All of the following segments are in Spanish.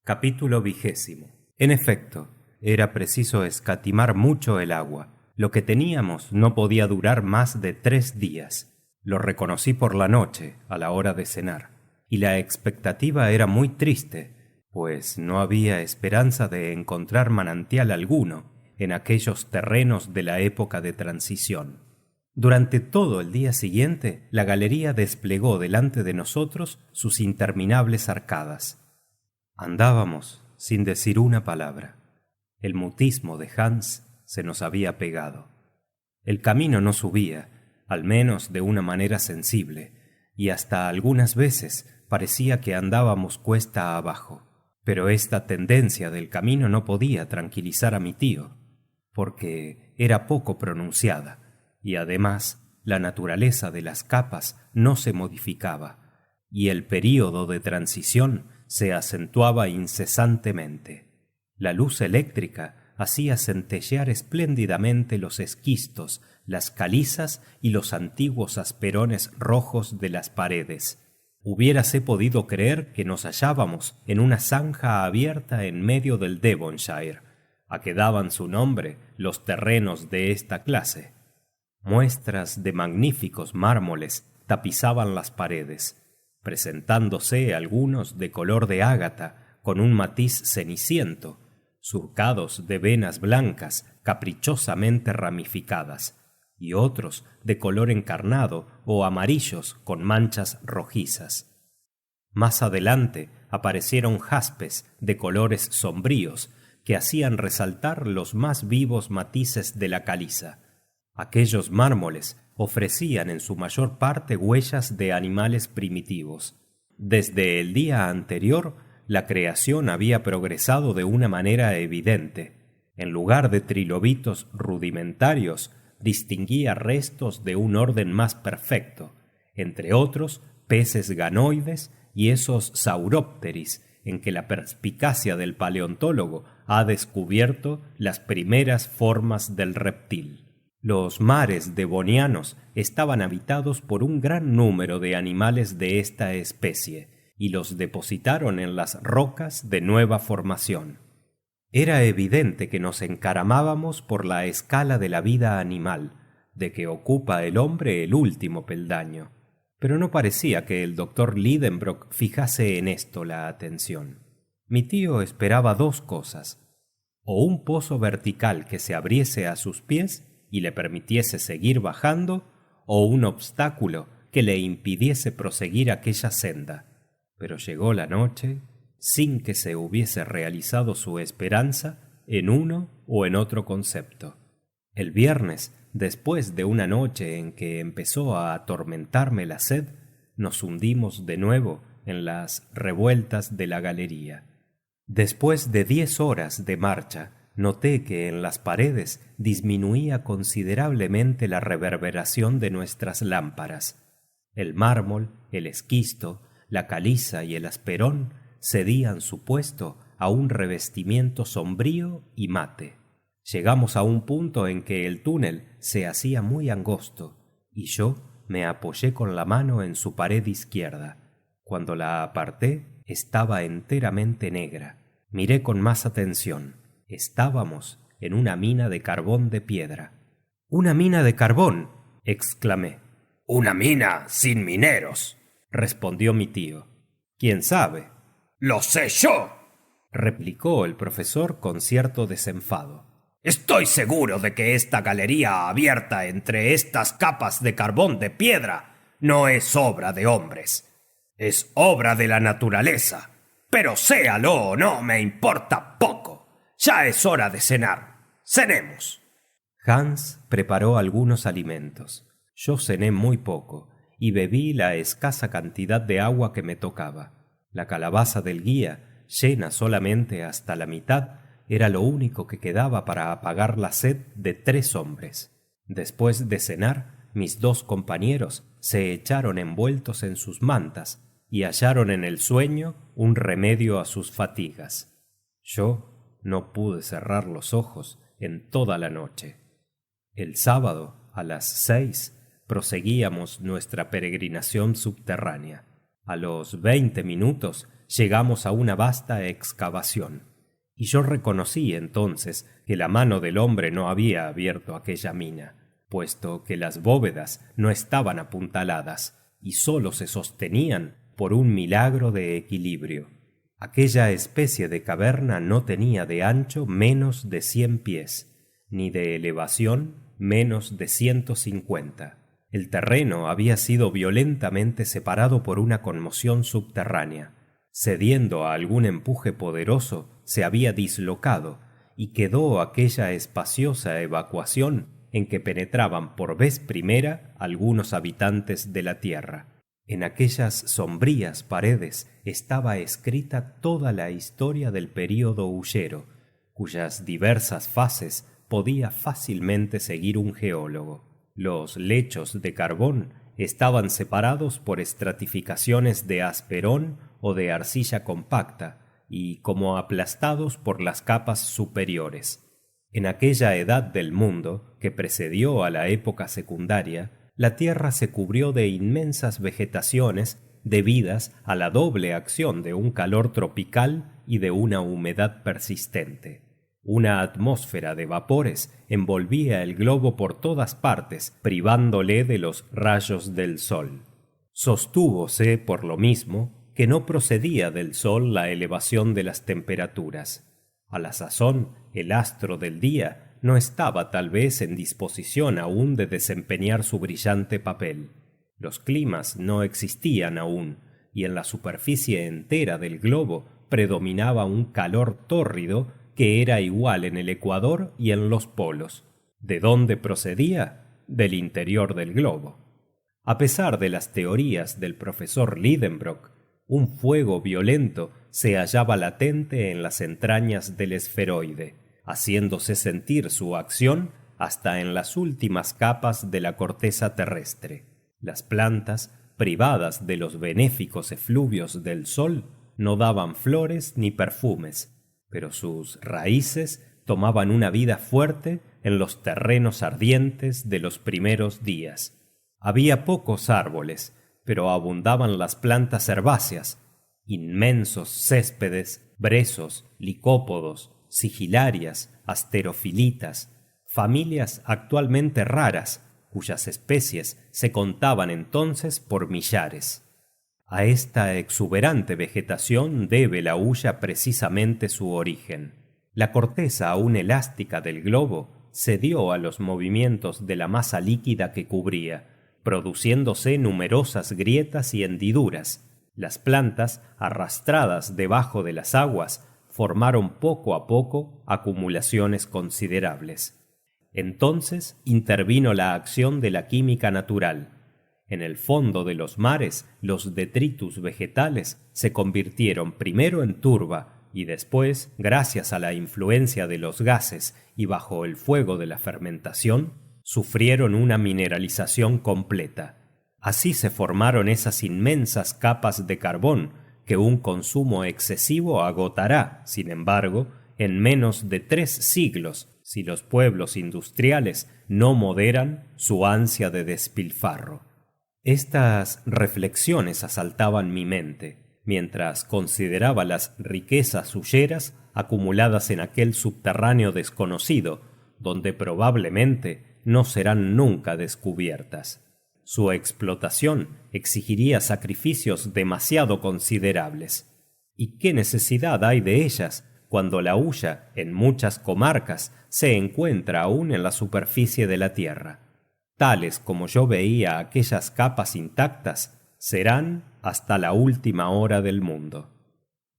Capítulo 20. En efecto, era preciso escatimar mucho el agua. Lo que teníamos no podía durar más de 3 días. Lo reconocí por la noche, a la hora de cenar, y la expectativa era muy triste, pues no había esperanza de encontrar manantial alguno en aquellos terrenos de la época de transición. Durante todo el día siguiente, la galería desplegó delante de nosotros sus interminables arcadas. Andábamos sin decir una palabra. El mutismo de Hans se nos había pegado. El camino no subía, al menos de una manera sensible, y hasta algunas veces parecía que andábamos cuesta abajo. Pero esta tendencia del camino no podía tranquilizar a mi tío, porque era poco pronunciada. Y además, la naturaleza de las capas no se modificaba, y el período de transición se acentuaba incesantemente. La luz eléctrica hacía centellear espléndidamente los esquistos, las calizas y los antiguos asperones rojos de las paredes. Hubiérase podido creer que nos hallábamos en una zanja abierta en medio del Devonshire, a que daban su nombre los terrenos de esta clase. Muestras de magníficos mármoles tapizaban las paredes, presentándose algunos de color de ágata con un matiz ceniciento, surcados de venas blancas caprichosamente ramificadas, y otros de color encarnado o amarillos con manchas rojizas. Más adelante aparecieron jaspes de colores sombríos que hacían resaltar los más vivos matices de la caliza. Aquellos mármoles ofrecían en su mayor parte huellas de animales primitivos. Desde el día anterior, la creación había progresado de una manera evidente. En lugar de trilobitos rudimentarios, distinguía restos de un orden más perfecto, entre otros peces ganoides y esos saurópteris en que la perspicacia del paleontólogo ha descubierto las primeras formas del reptil. Los mares devonianos estaban habitados por un gran número de animales de esta especie, y los depositaron en las rocas de nueva formación. Era evidente que nos encaramábamos por la escala de la vida animal, de que ocupa el hombre el último peldaño. Pero no parecía que el doctor Lidenbrock fijase en esto la atención. Mi tío esperaba 2 cosas: o un pozo vertical que se abriese a sus pies y le permitiese seguir bajando, o un obstáculo que le impidiese proseguir aquella senda. Pero llegó la noche sin que se hubiese realizado su esperanza en uno o en otro concepto. El viernes, después de una noche en que empezó a atormentarme la sed, nos hundimos de nuevo en las revueltas de la galería. Después de 10 horas de marcha, noté que en las paredes disminuía considerablemente la reverberación de nuestras lámparas. El mármol, el esquisto, la caliza y el asperón cedían su puesto a un revestimiento sombrío y mate. Llegamos a un punto en que el túnel se hacía muy angosto, y yo me apoyé con la mano en su pared izquierda. Cuando la aparté, estaba enteramente negra. Miré con más atención. Estábamos en una mina de carbón de piedra. —¡Una mina de carbón! —exclamé. —Una mina sin mineros —respondió mi tío. —¿Quién sabe? —¡Lo sé yo! —replicó el profesor con cierto desenfado. Estoy seguro de que esta galería abierta entre estas capas de carbón de piedra no es obra de hombres. Es obra de la naturaleza. Pero séalo o no, me importa poco. Ya es hora de cenar. Cenemos. Hans preparó algunos alimentos. Yo cené muy poco y bebí la escasa cantidad de agua que me tocaba. La calabaza del guía, llena solamente hasta la mitad, era lo único que quedaba para apagar la sed de 3 hombres. Después de cenar, mis 2 compañeros se echaron envueltos en sus mantas y hallaron en el sueño un remedio a sus fatigas. Yo no pude cerrar los ojos en toda la noche. El sábado, a las 6, proseguíamos nuestra peregrinación subterránea. A los 20 minutos llegamos a una vasta excavación, y yo reconocí entonces que la mano del hombre no había abierto aquella mina, puesto que las bóvedas no estaban apuntaladas y sólo se sostenían por un milagro de equilibrio. Aquella especie de caverna no tenía de ancho menos de 100 pies, ni de elevación menos de 150. El terreno había sido violentamente separado por una conmoción subterránea. Cediendo a algún empuje poderoso, se había dislocado, y quedó aquella espaciosa evacuación en que penetraban por vez primera algunos habitantes de la tierra. En aquellas sombrías paredes estaba escrita toda la historia del período huyero, cuyas diversas fases podía fácilmente seguir un geólogo. Los lechos de carbón estaban separados por estratificaciones de asperón o de arcilla compacta y como aplastados por las capas superiores. En aquella edad del mundo que precedió a la época secundaria, la tierra se cubrió de inmensas vegetaciones debidas a la doble acción de un calor tropical y de una humedad persistente. Una atmósfera de vapores envolvía el globo por todas partes, privándole de los rayos del sol. Sostúvose, por lo mismo, que no procedía del sol la elevación de las temperaturas. A la sazón, el astro del día no estaba tal vez en disposición aún de desempeñar su brillante papel. Los climas no existían aún, y en la superficie entera del globo predominaba un calor tórrido que era igual en el ecuador y en los polos. ¿De dónde procedía? Del interior del globo. A pesar de las teorías del profesor Lidenbrock, un fuego violento se hallaba latente en las entrañas del esferoide, haciéndose sentir su acción hasta en las últimas capas de la corteza terrestre. Las plantas, privadas de los benéficos efluvios del sol, no daban flores ni perfumes, pero sus raíces tomaban una vida fuerte en los terrenos ardientes de los primeros días. Había pocos árboles, pero abundaban las plantas herbáceas, inmensos céspedes, brezos, licópodos, sigilarias, asterofilitas, familias actualmente raras, cuyas especies se contaban entonces por millares. A esta exuberante vegetación debe la hulla precisamente su origen. La corteza aún elástica del globo cedió a los movimientos de la masa líquida que cubría, produciéndose numerosas grietas y hendiduras. Las plantas, arrastradas debajo de las aguas, formaron poco a poco acumulaciones considerables. Entonces intervino la acción de la química natural. En el fondo de los mares, los detritus vegetales se convirtieron primero en turba y después, gracias a la influencia de los gases y bajo el fuego de la fermentación, sufrieron una mineralización completa. Así se formaron esas inmensas capas de carbón que un consumo excesivo agotará, sin embargo, en menos de 3 siglos, si los pueblos industriales no moderan su ansia de despilfarro. Estas reflexiones asaltaban mi mente, mientras consideraba las riquezas huyeras acumuladas en aquel subterráneo desconocido, donde probablemente no serán nunca descubiertas. Su explotación exigiría sacrificios demasiado considerables. ¿Y qué necesidad hay de ellas cuando la hulla, en muchas comarcas, se encuentra aún en la superficie de la tierra? Tales como yo veía aquellas capas intactas, serán hasta la última hora del mundo.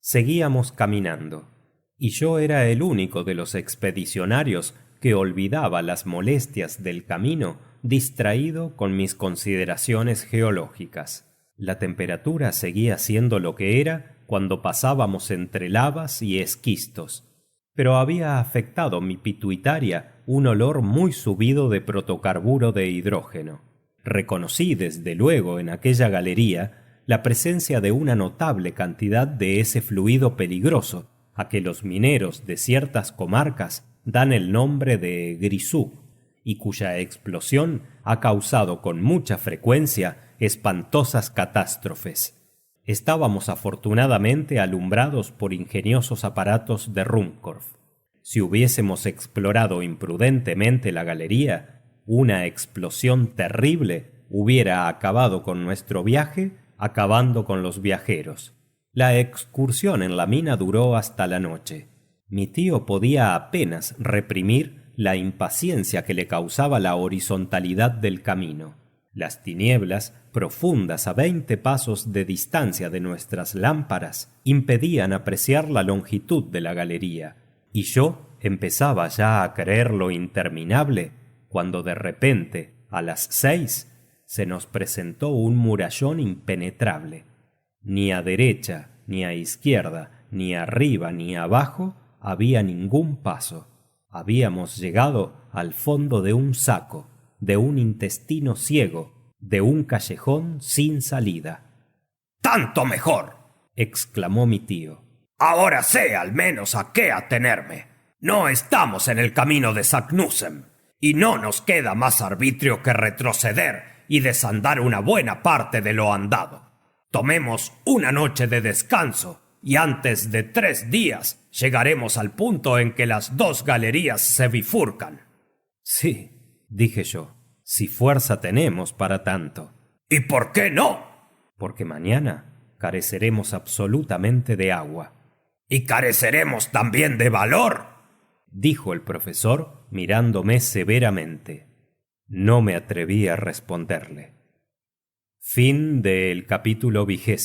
Seguíamos caminando, y yo era el único de los expedicionarios que olvidaba las molestias del camino, distraído con mis consideraciones geológicas. La temperatura seguía siendo lo que era cuando pasábamos entre lavas y esquistos, pero había afectado mi pituitaria un olor muy subido de protocarburo de hidrógeno. Reconocí desde luego en aquella galería la presencia de una notable cantidad de ese fluido peligroso a que los mineros de ciertas comarcas dan el nombre de grisú, y cuya explosión ha causado con mucha frecuencia espantosas catástrofes. Estábamos afortunadamente alumbrados por ingeniosos aparatos de Ruhmkorff. Si hubiésemos explorado imprudentemente la galería, una explosión terrible hubiera acabado con nuestro viaje, acabando con los viajeros. La excursión en la mina duró hasta la noche. Mi tío podía apenas reprimir la impaciencia que le causaba la horizontalidad del camino. Las tinieblas, profundas a 20 pasos de distancia de nuestras lámparas, impedían apreciar la longitud de la galería, y yo empezaba ya a creerlo interminable, cuando de repente, a las 6, se nos presentó un murallón impenetrable. Ni a derecha, ni a izquierda, ni arriba, ni abajo había ningún paso. Habíamos llegado al fondo de un saco, de un intestino ciego, de un callejón sin salida. ¡Tanto mejor!, exclamó mi tío. Ahora sé al menos a qué atenerme. No estamos en el camino de Saknussemm, y no nos queda más arbitrio que retroceder y desandar una buena parte de lo andado. Tomemos una noche de descanso, y antes de 3 días llegaremos al punto en que las 2 galerías se bifurcan. Sí, dije yo, si fuerza tenemos para tanto. ¿Y por qué no? Porque mañana careceremos absolutamente de agua. ¿Y careceremos también de valor?, dijo el profesor mirándome severamente. No me atreví a responderle. Fin del capítulo 20.